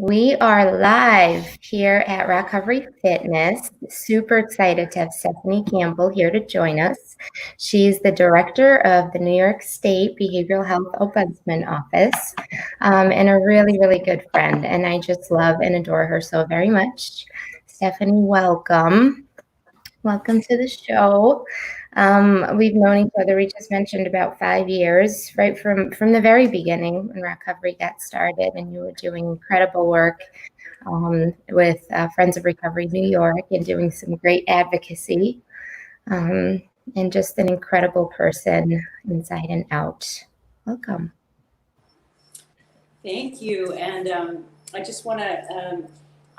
We are live here at Recovery Fitness. Super excited to have Stephanie Campbell here to join us. She's the director of the New York State Behavioral Health Ombudsman Office, and a really, really good friend. And I just love and adore her so very much. Stephanie, welcome. Welcome to the show. We've known each other, we just mentioned, about 5 years, right from the very beginning when recovery got started, and you were doing incredible work with Friends of Recovery New York and doing some great advocacy, and just an incredible person inside and out. Welcome. Thank you. And I just want to,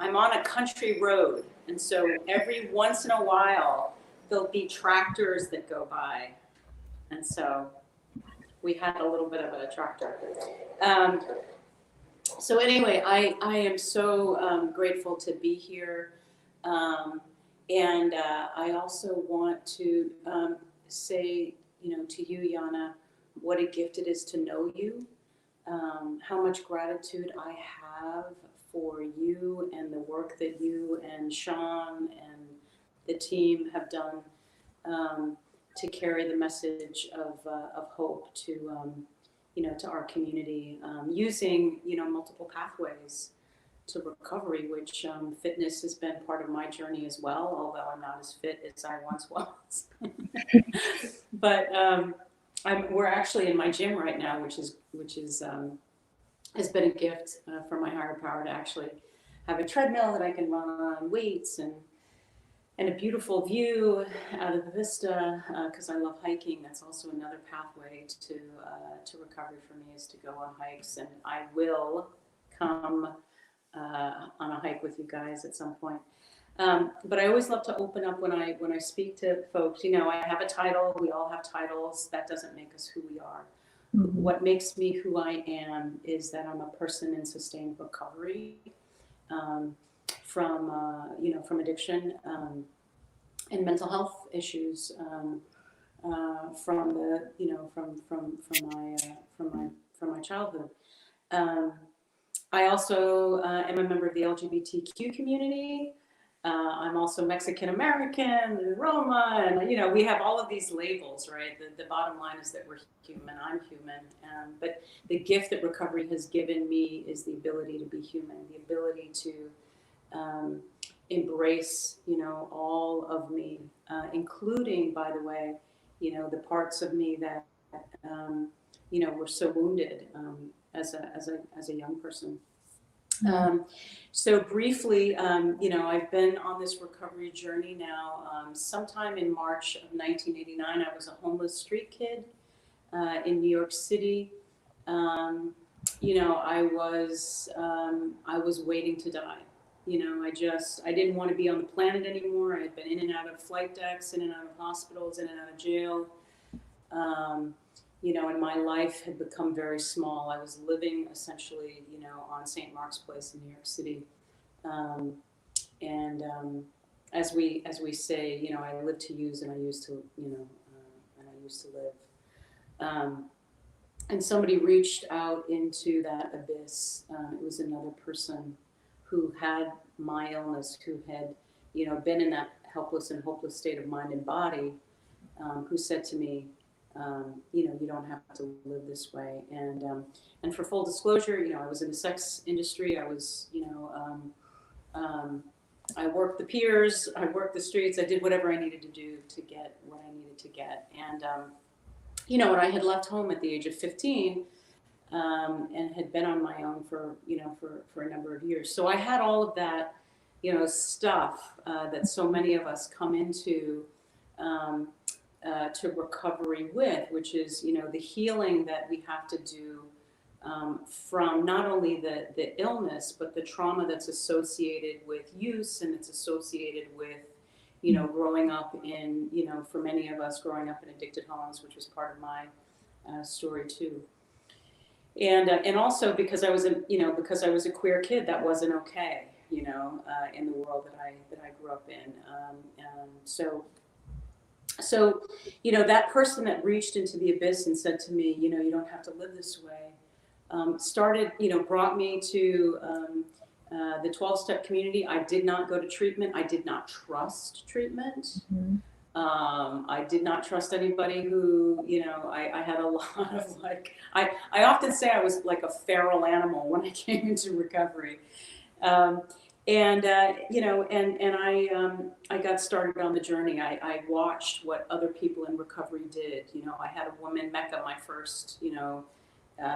I'm on a country road. And so every once in a while, there'll be tractors that go by. And so we had a little bit of a tractor. So anyway, I am so grateful to be here. And I also want to say, to you, Yana, what a gift it is to know you. How much gratitude I have for you and the work that you and Sean and the team have done to carry the message of hope to to our community, using multiple pathways to recovery, which fitness has been part of my journey as well, although I'm not as fit as I once was. But we're actually in my gym right now, which has been a gift from my higher power to actually have a treadmill that I can run on, weights, and a beautiful view out of the vista, because I love hiking. That's also another pathway to recovery for me, is to go on hikes, and I will come on a hike with you guys at some point. But I always love to open up when I speak to folks. I have a title. We all have titles. That doesn't make us who we are. Mm-hmm. What makes me who I am is that I'm a person in sustained recovery from addiction and mental health issues from my childhood. I also am a member of the LGBTQ community. I'm also Mexican American, Roma, and we have all of these labels, right? The bottom line is that we're human. I'm human, but the gift that recovery has given me is the ability to be human, the ability to embrace, all of me, including, by the way, the parts of me that were so wounded as a young person. So briefly, I've been on this recovery journey now. Sometime in March of 1989, I was a homeless street kid in New York City. I was waiting to die. I didn't want to be on the planet anymore. I had been in and out of flight decks, in and out of hospitals, in and out of jail. And my life had become very small. I was living essentially, on St. Mark's Place in New York City. As we say, I live to use and I used to, live. And somebody reached out into that abyss. It was another person who had my illness, who had, been in that helpless and hopeless state of mind and body, who said to me, you don't have to live this way. And for full disclosure, I was in the sex industry. I was, I worked the piers, I worked the streets. I did whatever I needed to do to get what I needed to get. And, when I had left home at the age of 15, and had been on my own for a number of years. So I had all of that, stuff that so many of us come into to recovery with, which is, the healing that we have to do from not only the illness, but the trauma that's associated with use, and it's associated with, growing up in, for many of us, growing up in addicted homes, which was part of my story too. And also because I was a queer kid, that wasn't okay, in the world that I grew up in. So that person that reached into the abyss and said to me, you don't have to live this way, started, brought me to, the 12-step community, I did not go to treatment. I did not trust treatment. Mhm. I did not trust anybody who, I had a lot of I often say I was like a feral animal when I came into recovery. Um, I got started on the journey. I watched what other people in recovery did. I had a woman, Mecca, my first,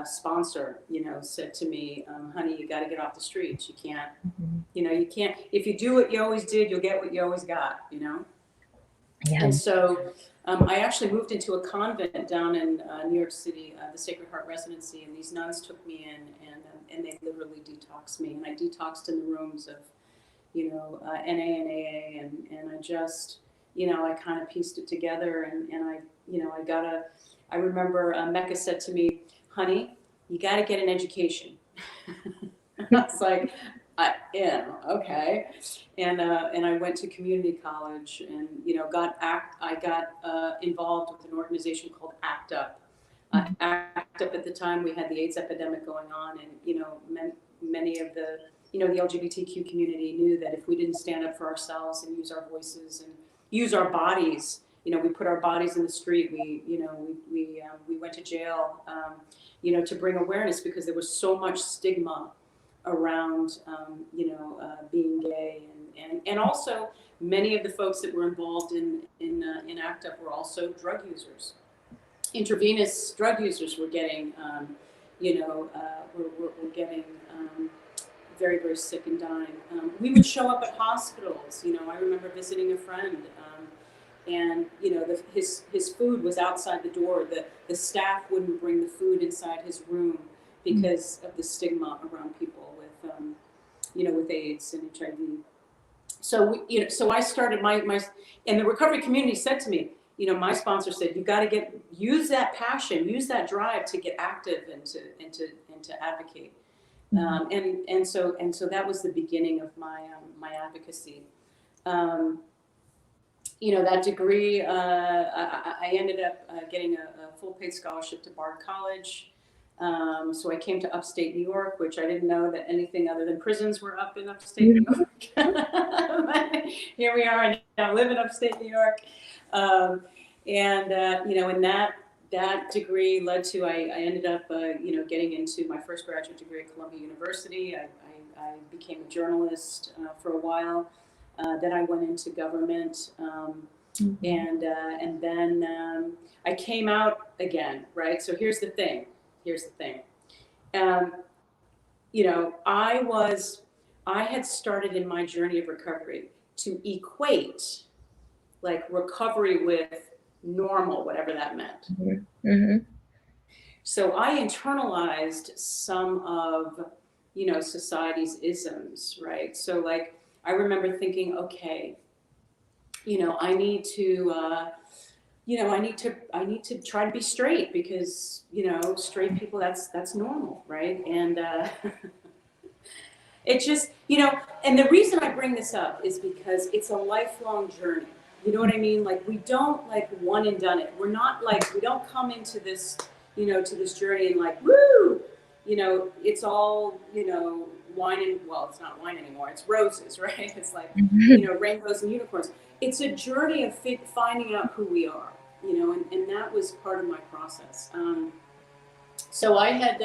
sponsor, said to me, honey, you got to get off the streets. Mhm. You can't, if you do what you always did, you'll get what you always got. Yeah. And so I actually moved into a convent down in New York City, the Sacred Heart Residency, and these nuns took me in, and they literally detoxed me. And I detoxed in the rooms of, NA and AA, and I just, I kind of pieced it together, and I remember Mecca said to me, honey, you got to get an education. I was like, okay. And I went to community college, and I got involved with an organization called ACT UP. Mhm. ACT UP, at the time, we had the AIDS epidemic going on, and many of the LGBTQ community knew that if we didn't stand up for ourselves and use our voices and use our bodies, we put our bodies in the street. We went to jail, to bring awareness, because there was so much stigma around, being gay, and also many of the folks that were involved in ACT UP were also drug users. Intravenous drug users were getting, were getting very, very sick and dying. We would show up at hospitals. I remember visiting a friend, and his food was outside the door. The staff wouldn't bring the food inside his room because of the stigma around people with AIDS and HIV. So I started and the recovery community said to me, my sponsor said, you got to use that passion, use that drive to get active and to advocate. And so that was the beginning of my advocacy. Um, that degree, I ended up getting a full paid scholarship to Bard College. So I came to upstate New York, which I didn't know that anything other than prisons were up in upstate New Mhm. York. But here we are, and I live in upstate New York. And that degree led to, I ended up, getting into my first graduate degree at Columbia University. I became a journalist for a while. Then I went into government, Mhm. and then I came out again, right? So here's the thing. Here's the thing. Um, I had started in my journey of recovery to equate like recovery with normal, whatever that meant. Mhm. Mhm. So I internalized some of, society's isms, right? So like I remember thinking, okay, I need to, I need to try to be straight, because straight people, that's normal, right? And it just, and the reason I bring this up is because it's a lifelong journey. You know what I mean? Like, we don't like one and done it. We're not like, we don't come into this, to this journey and like, woo, it's all, wine and, well, it's not wine anymore. It's roses, right? It's like, Mhm. rainbows and unicorns. It's a journey of finding out who we are, and that was part of my process. So I had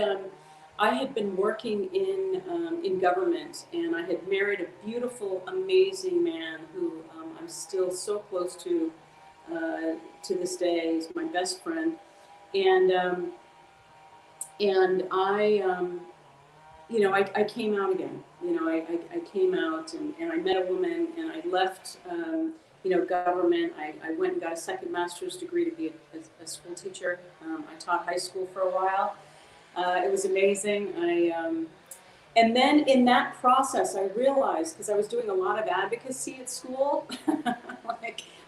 been working in government, and I had married a beautiful, amazing man who I'm still so close to this day. He's my best friend, and um, I came out again. I came out, and I met a woman, and I left. Government. I went and got a second master's degree to be a school teacher. I taught high school for a while. It was amazing. And then in that process, I realized, because I was doing a lot of advocacy at school,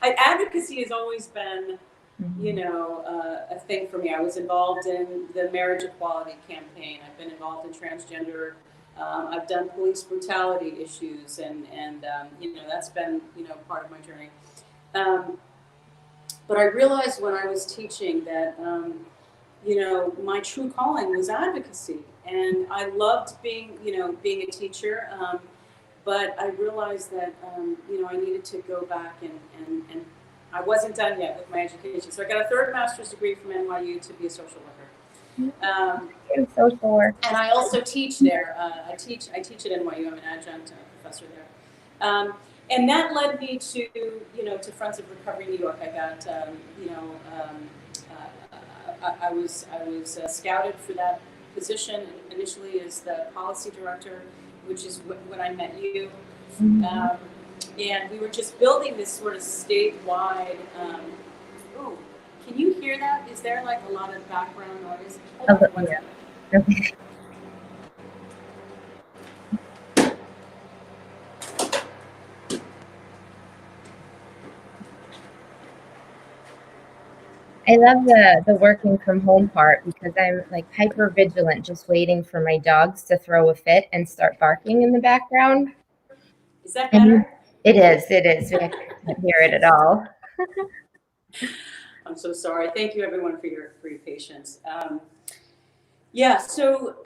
advocacy has always been, Mhm. a thing for me. I was involved in the marriage equality campaign. I've been involved in transgender. I've done police brutality issues, and that's been, part of my journey. Um, but I realized when I was teaching that, my true calling was advocacy. And I loved being, being a teacher. But I realized that, I needed to go back and I wasn't done yet with my education. So I got a third master's degree from NYU to be a social worker. Social work. And I also teach there. I teach at NYU. I'm an adjunct professor there. And that led me to, to Friends of Recovery New York. I got, I was scouted for that position initially as the policy director, which is when I met you. And we were just building this sort of statewide. Oh, can you hear that? Is there like a lot of background noise? Hold on one second. Okay. I love the working from home part because I'm like hyper vigilant, just waiting for my dogs to throw a fit and start barking in the background. Is that And better? it is. I can't hear it at all. I'm so sorry. Thank you, everyone, for your patience. Yeah. So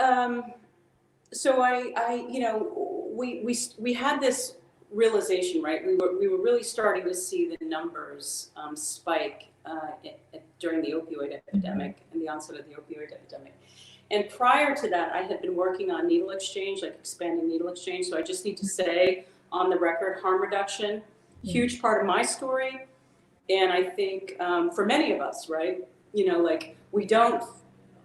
we had this realization, right? We were really starting to see the numbers spike during the opioid epidemic and the onset of the opioid epidemic. And prior to that, I had been working on needle exchange, like expanding needle exchange. So I just need to say on the record, harm reduction, huge part of my story. And I think for many of us, right,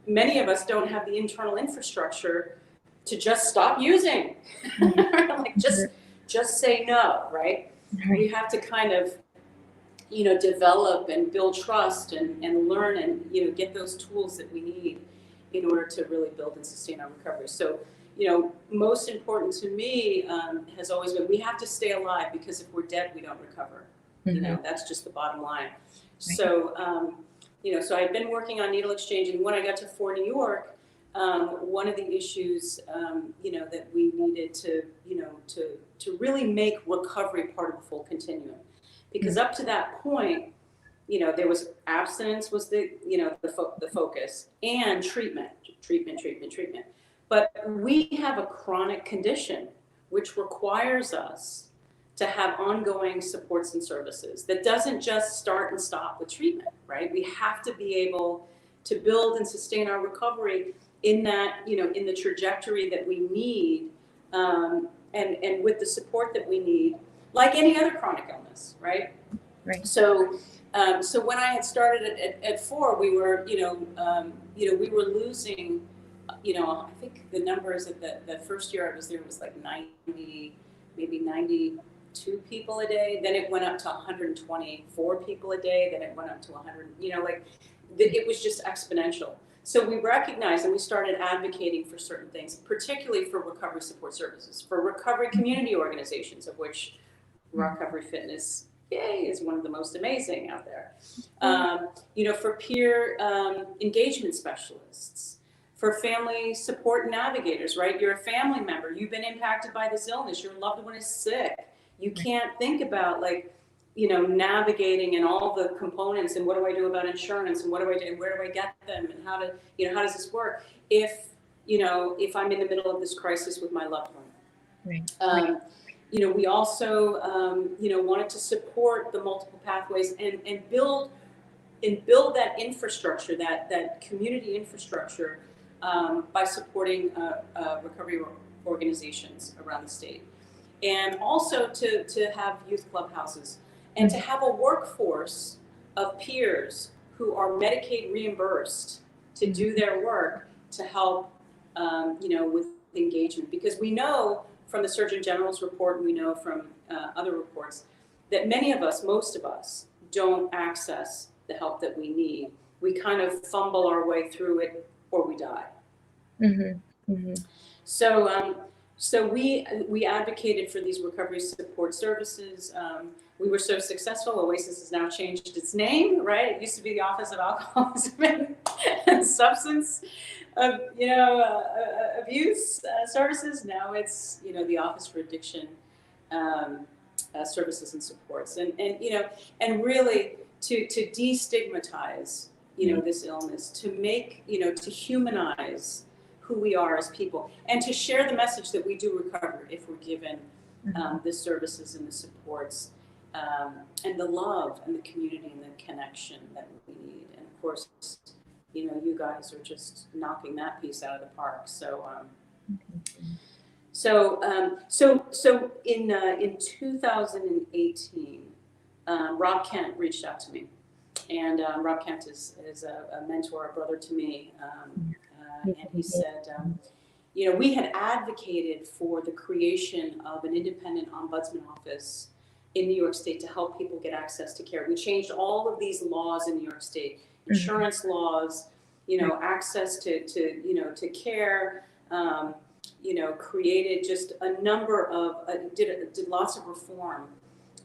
many of us don't have the internal infrastructure to just stop using, like just say no, right? We have to kind of, develop and build trust and learn and, get those tools that we need in order to really build and sustain our recovery. So, most important to me has always been we have to stay alive because if we're dead, we don't recover. That's just the bottom line. Right. So, so I've been working on needle exchange, and when I got to New York, one of the issues, that we needed to, to really make recovery part of the full continuum, because up to that point, there was abstinence was the focus, and treatment. But we have a chronic condition which requires us to have ongoing supports and services that doesn't just start and stop with treatment, right? We have to be able to build and sustain our recovery in that, in the trajectory that we need, and with the support that we need, like any other chronic illness, right? Right. So when I had started at 4, we were, we were losing, I think the numbers at the first year I was there was like 90, maybe 92 people a day. Then it went up to 124 people a day. Then it went up to 100, it was just exponential. So we recognized and we started advocating for certain things, particularly for recovery support services, for recovery community organizations, of which Recovery Fitness, yay, is one of the most amazing out there. For peer engagement specialists, for family support navigators, right? You're a family member, you've been impacted by this illness, your loved one is sick. You can't think about navigating and all the components and what do I do about insurance and what do I do and where do I get them and how does this work if I'm in the middle of this crisis with my loved one. Right. We also wanted to support the multiple pathways and build that infrastructure, that community infrastructure, by supporting recovery organizations around the state. And also to have youth clubhouses and to have a workforce of peers who are Medicaid reimbursed to do their work to help, with engagement. Because we know from the Surgeon General's report, and we know from other reports, that most of us, don't access the help that we need. We kind of fumble our way through it or we die. Mm-hmm. Mm-hmm. So we advocated for these recovery support services. We were so successful. Oasis has now changed its name, right? It used to be the Office of Alcoholism and Substance Abuse Services. Now it's the Office for Addiction Services and Supports, and really to destigmatize this illness, to make to humanize who we are as people, and to share the message that we do recover if we're given the services and the supports, and the love and the community and the connection that we need. And of course, you guys are just knocking that piece out of the park. So in 2018, Rob Kent reached out to me, and Rob Kent is a mentor, a brother to me, and he said, we had advocated for the creation of an independent ombudsman office in New York State to help people get access to care. We changed all of these laws in New York State, insurance laws, access to care. Created just a number of, did lots of reform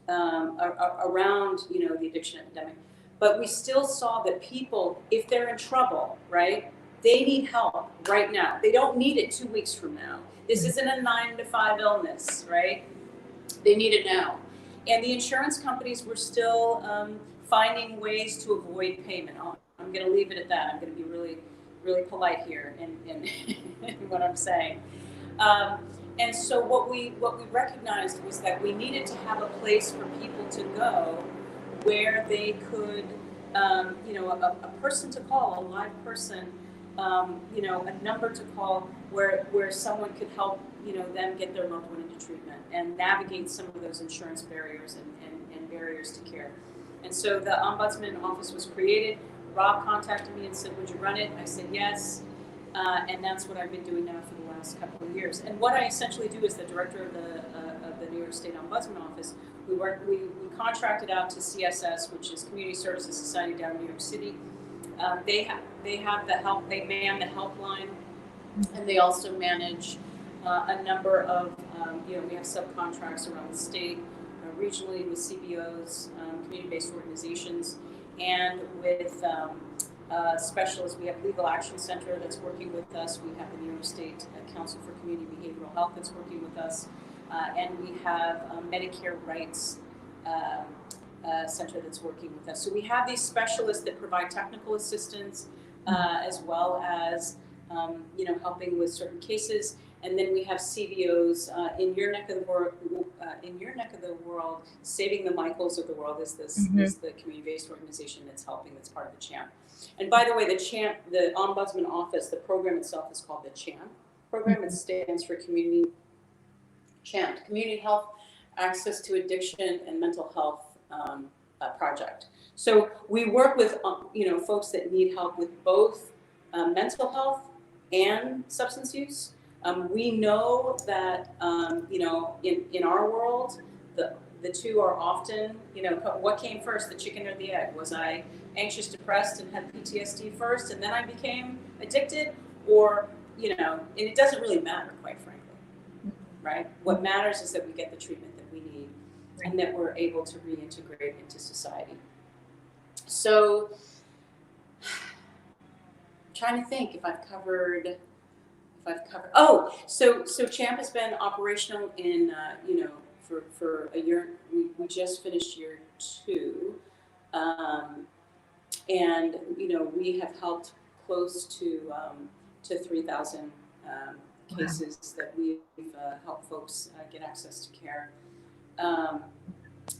around, the addiction epidemic. But we still saw that people, if they're in trouble, right, they need help right now. They don't need it 2 weeks from now. This isn't a 9 to 5 illness, right? They need it now. And the insurance companies were still finding ways to avoid payment. I'm going to leave it at that. I'm going to be really, really polite here in what I'm saying. And so what we recognized was that we needed to have a place for people to go where they could, a person to call, a live person, a number to call where someone could help, them get their loved one into treatment and navigate some of those insurance barriers and barriers to care. And so the Ombudsman office was created. Rob contacted me and said, would you run it? I said, yes. And that's what I've been doing now for the last couple of years. And what I essentially do as the director of the New York State Ombudsman Office, we contracted out to CSS, which is Community Services Society down in New York City. They have the help. They man the helpline, and they also manage a number of we have subcontracts around the state, regionally with CBOs, community-based organizations, and with specialists. We have Legal Action Center that's working with us. We have the New York State Council for Community Behavioral Health that's working with us. And we have Medicare Rights Center that's working with us. So we have these specialists that provide technical assistance as well as helping with certain cases. And then we have CBOs in your neck of the world. Saving the Michaels of the World is is the community-based organization that's helping. That's part of the CHAMP. And by the way, the Ombudsman Office, the program itself is called the CHAMP program. It stands for Community Health Access to Addiction and Mental Health Project. So we work with folks that need help with both mental health and substance use. We know that in our world, the two are often, what came first, the chicken or the egg? Was I anxious, depressed, and had PTSD first, and then I became addicted? Or, and it doesn't really matter, quite frankly, right? What matters is that we get the treatment that we need and that we're able to reintegrate into society. So, I'm trying to think if I've covered. Oh, so CHAMP has been operational in, for a year. We just finished year 2, and we have helped close to 3,000 cases that we've helped folks get access to care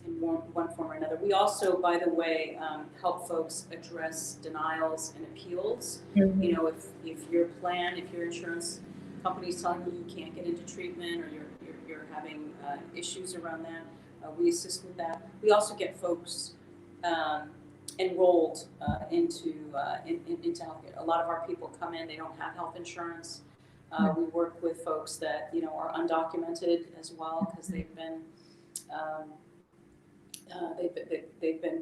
in one form or another. We also, by the way, help folks address denials and appeals. If your insurance company is telling you you can't get into treatment, or you're having issues around that, we assist with that. We also get folks enrolled into healthcare. A lot of our people come in; they don't have health insurance. We work with folks that are undocumented as well, because they've been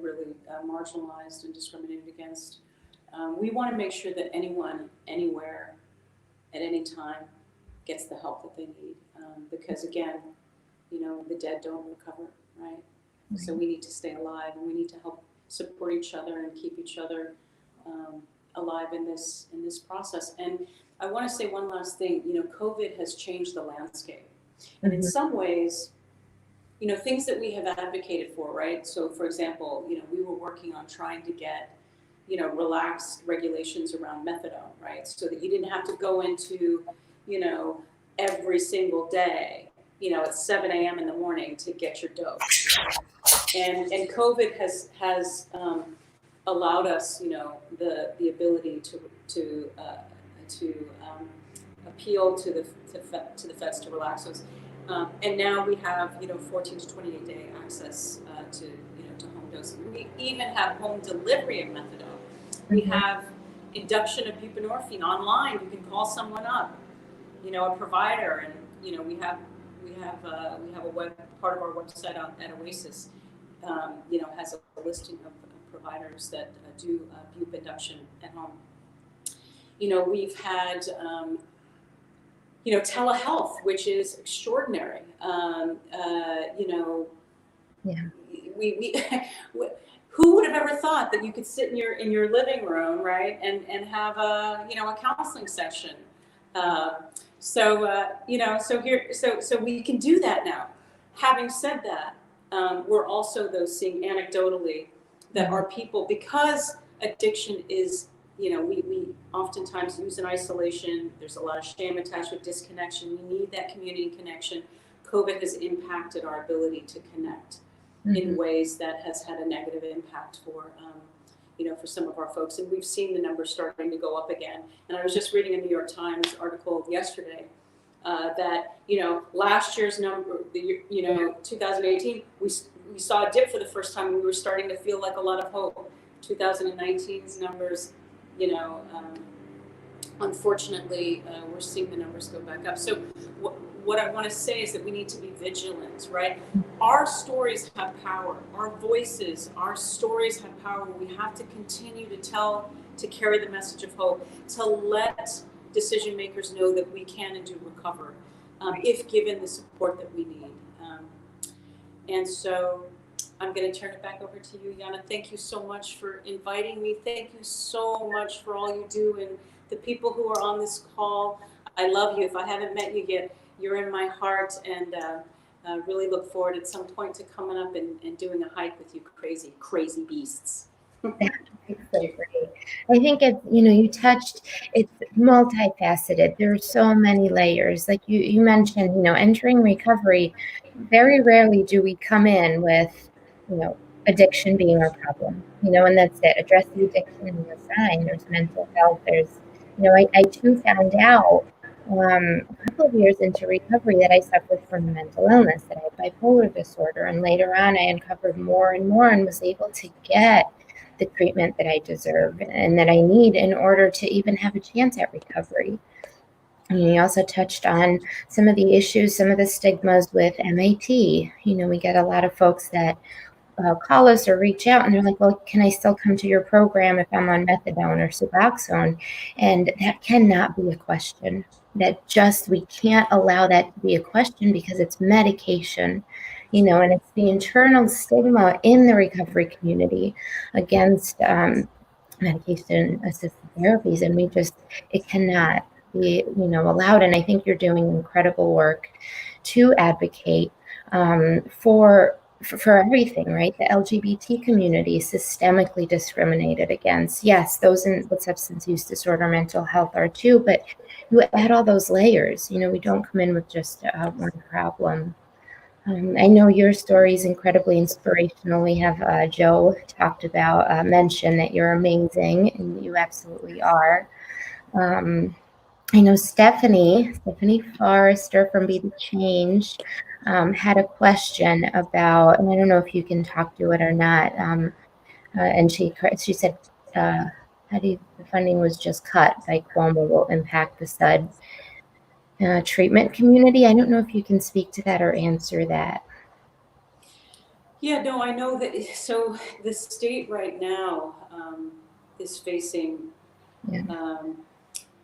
really marginalized and discriminated against. We want to make sure that anyone, anywhere, at any time, gets the help that they need. Because again, the dead don't recover, right? So we need to stay alive, and we need to help support each other and keep each other alive in this process. And I want to say one last thing. COVID has changed the landscape, and in some ways, things that we have advocated for, right? So, for example, we were working on trying to get relaxed regulations around methadone, right? So that you didn't have to go into, you know, every single day, at 7 a.m. in the morning to get your dose, right? And COVID has allowed us, the ability to appeal to the feds to relax those. And now we have, 14 to 28 day access to home dosing. We even have home delivery of methadone. We Mhm. have induction of buprenorphine online. You can call someone up, a provider, and we have a web part of our website at Oasis, has a listing of providers that do bupe induction at home. We've had telehealth, which is extraordinary. Yeah. We who would have ever thought that you could sit in your living room, right, and have a counseling session. So we can do that now. Having said that, we're also though seeing anecdotally that Mhm. our people, because addiction is, we oftentimes use in isolation. There's a lot of shame attached with disconnection. We need that community connection. COVID has impacted our ability to connect in Mhm. ways that has had a negative impact for some of our folks. And we've seen the numbers starting to go up again. And I was just reading a New York Times article yesterday that, last year's number, 2018, we saw a dip for the first time, and we were starting to feel like a lot of hope. 2019's numbers, you know, um, unfortunately, we're seeing the numbers go back up. So what I want to say is that we need to be vigilant, right? Our stories have power. Our voices, our stories have power. We have to continue to carry the message of hope, to let decision makers know that we can and do recover if given the support that we need. And so I'm going to turn it back over to you, Yana. Thank you so much for inviting me. Thank you so much for all you do. And the people who are on this call, I love you. If I haven't met you yet, you're in my heart. And really look forward at some point to coming up and doing a hike with you crazy, crazy beasts. It's so great. I think you touched, it's multifaceted. There are so many layers. Like you mentioned, entering recovery, very rarely do we come in with, addiction being our problem, and that's it. Address the addiction and you're fine. There's mental health. There's, I too found out a couple of years into recovery that I suffered from a mental illness, that I had bipolar disorder. And later on, I uncovered more and more and was able to get the treatment that I deserve and that I need in order to even have a chance at recovery. And you also touched on some of the issues, some of the stigmas with MAT. We get a lot of folks that call us or reach out and they're like, well, can I still come to your program if I'm on methadone or Suboxone? And that cannot be a question. We can't allow that to be a question because it's medication, and it's the internal stigma in the recovery community against medication assisted therapies. And it cannot be, allowed. And I think you're doing incredible work to advocate for everything, right? The LGBT community is systemically discriminated against. Yes, those with substance use disorder, mental health are too, but you add all those layers. We don't come in with just one problem. I know your story is incredibly inspirational. We have Joe mentioned that you're amazing, and you absolutely are. I know Stephanie Forrester from Be the Change, had a question about, and I don't know if you can talk to it or not. And she said, the funding was just cut by Cuomo will impact the SUD treatment community. I don't know if you can speak to that or answer that. Yeah, no, I know that. So the state right now is facing Yeah.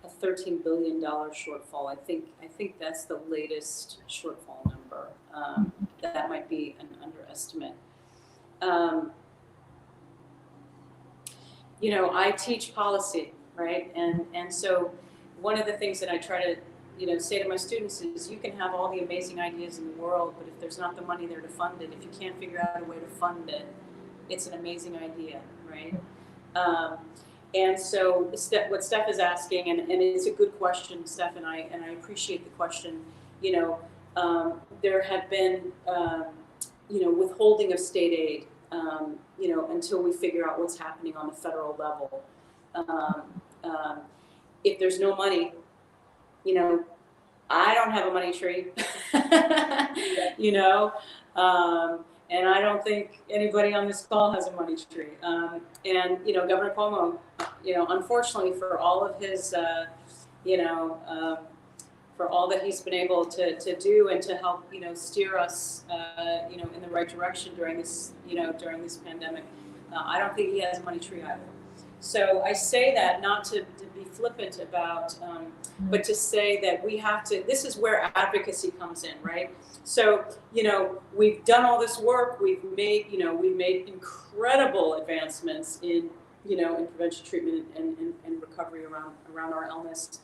a $13 billion shortfall. I think that's the latest shortfall number. That might be an underestimate. Um, I teach policy, right? And so one of the things that I try to say to my students is, you can have all the amazing ideas in the world, but if there's not the money there to fund it, if you can't figure out a way to fund it, it's an amazing idea, right? Um, and so what Steph is asking, and it's a good question, Steph, and I appreciate the question. You know, there have been withholding of state aid. Until we figure out what's happening on the federal level. Um, um, if there's no money, you know, I don't have a money tree, you know, and I don't think anybody on this call has a money tree. Governor Cuomo, unfortunately for all of his, you know, for all that he's been able to do and to help, steer us, in the right direction during this pandemic, I don't think he has a money tree either. So I say that not to be flippant about, but to say that we have to, this is where advocacy comes in, right? So, we've done all this work, we've made incredible advancements in prevention, treatment, and recovery around our illness.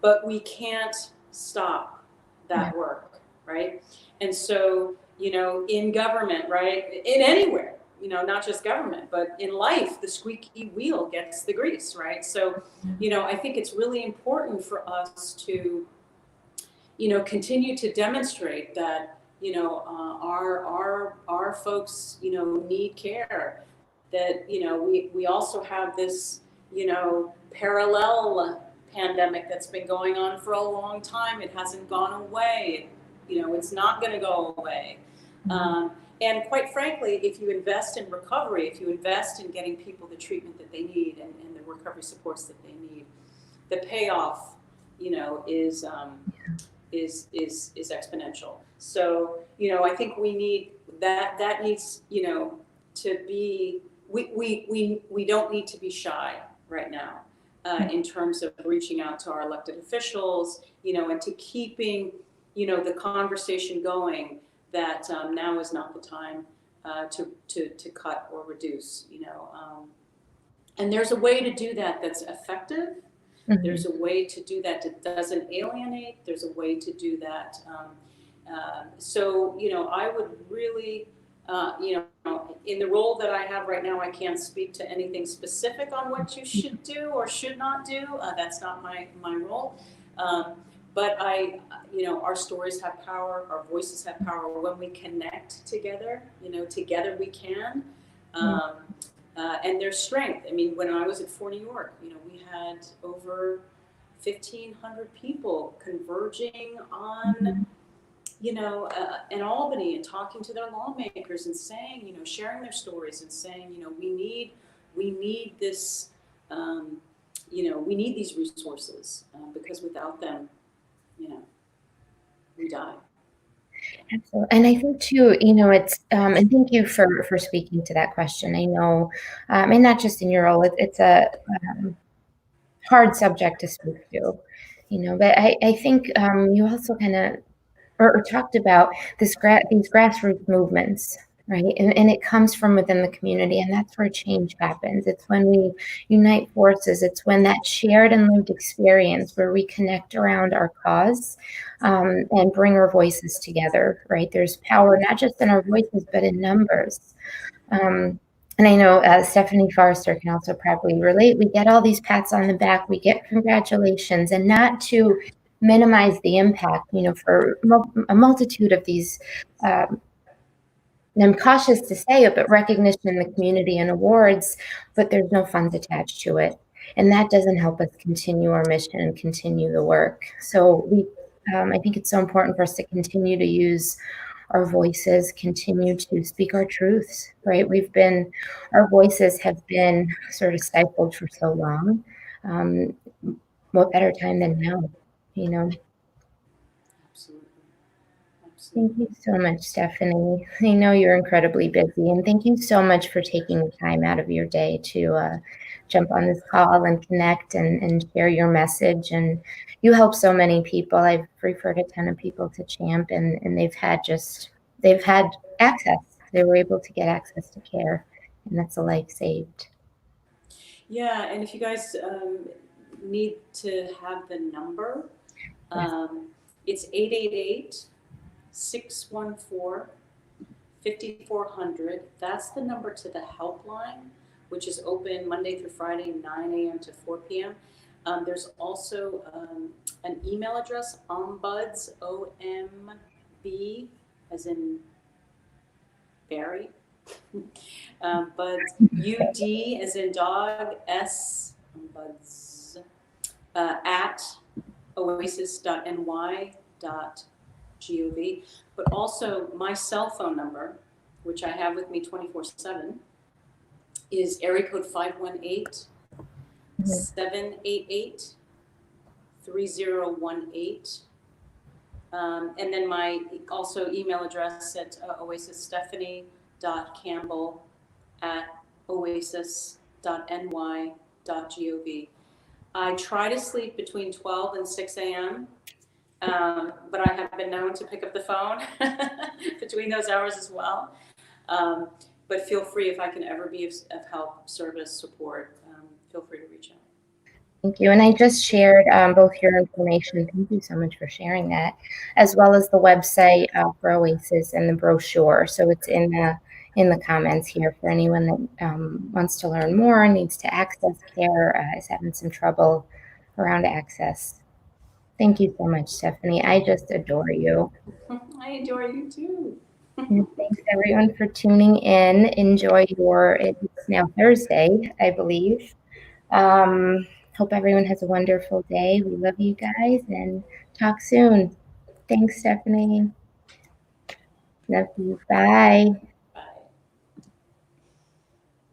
But we can't stop that work, right? And so, in government, right, in anywhere, not just government, but in life, the squeaky wheel gets the grease, right? So, I think it's really important for us to, continue to demonstrate that, our folks, need care, that, we also have this, parallel pandemic that's been going on for a long time. It hasn't gone away. It's not going to go away. And quite frankly, if you invest in recovery, if you invest in getting people the treatment that they need and the recovery supports that they need, the payoff, is exponential. So, I think we need that needs, to be, we don't need to be shy right now. In terms of reaching out to our elected officials, and to keeping, the conversation going that now is not the time to cut or reduce, and there's a way to do that that's effective. There's a way to do that that doesn't alienate. There's a way to do that. So, I would really, in the role that I have right now, I can't speak to anything specific on what you should do or should not do. That's not my role. But our stories have power. Our voices have power when we connect together. Together we can. And there's strength. I mean, when I was at For New York, we had over 1,500 people converging on, in Albany and talking to their lawmakers and saying, sharing their stories and saying, we need this, we need these resources because without them, we die. Absolutely. And I think too, it's, and thank you for speaking to that question. I know, and not just in your role, it's a hard subject to speak to, but I think you also kind of, or talked about these grassroots movements, right? And it comes from within the community, and that's where change happens. It's when we unite forces. It's when that shared and lived experience where we connect around our cause and bring our voices together, right? There's power not just in our voices, but in numbers. And I know Stephanie Forrester can also probably relate. We get all these pats on the back, we get congratulations, and not to minimize the impact, for a multitude of these, and I'm cautious to say it, but recognition in the community and awards, but there's no funds attached to it. And that doesn't help us continue our mission and continue the work. So I think it's so important for us to continue to use our voices, continue to speak our truths, right? Our voices have been sort of stifled for so long. What better time than now, Absolutely. Thank you so much, Stephanie. I know you're incredibly busy, and thank you so much for taking the time out of your day to jump on this call and connect and share your message. And you help so many people. I've referred a ton of people to CHAMP, and they've had access. They were able to get access to care, and that's a life saved. Yeah, and if you guys need to have the number, it's 888-614-5400. That's the number to the helpline. which is open Monday through Friday, 9 a.m. to 4 p.m. There's also an email address, ombuds, O-M-B, as in Barry, buds, U-D, as in dog, S, buds, at oasis.ny.gov, but also my cell phone number, which I have with me 24/7, is area code 518 788 3018. And then my also email address at Oasis Stephanie.Campbell at oasis.ny.gov. I try to sleep between 12 and 6 a.m., but I have been known to pick up the phone between those hours as well. But feel free, if I can ever be of help, service, support, feel free to reach out. Thank you. And I just shared both your information. Thank you so much for sharing that, as well as the website for Oasis and the brochure. So it's in the comments here for anyone that wants to learn more, needs to access care, is having some trouble around access. Thank you so much, Stephanie. I just adore you. I adore you too. And thanks everyone for tuning in. Enjoy it's now Thursday, I believe. Hope everyone has a wonderful day. We love you guys and talk soon. Thanks, Stephanie. Love you. Bye.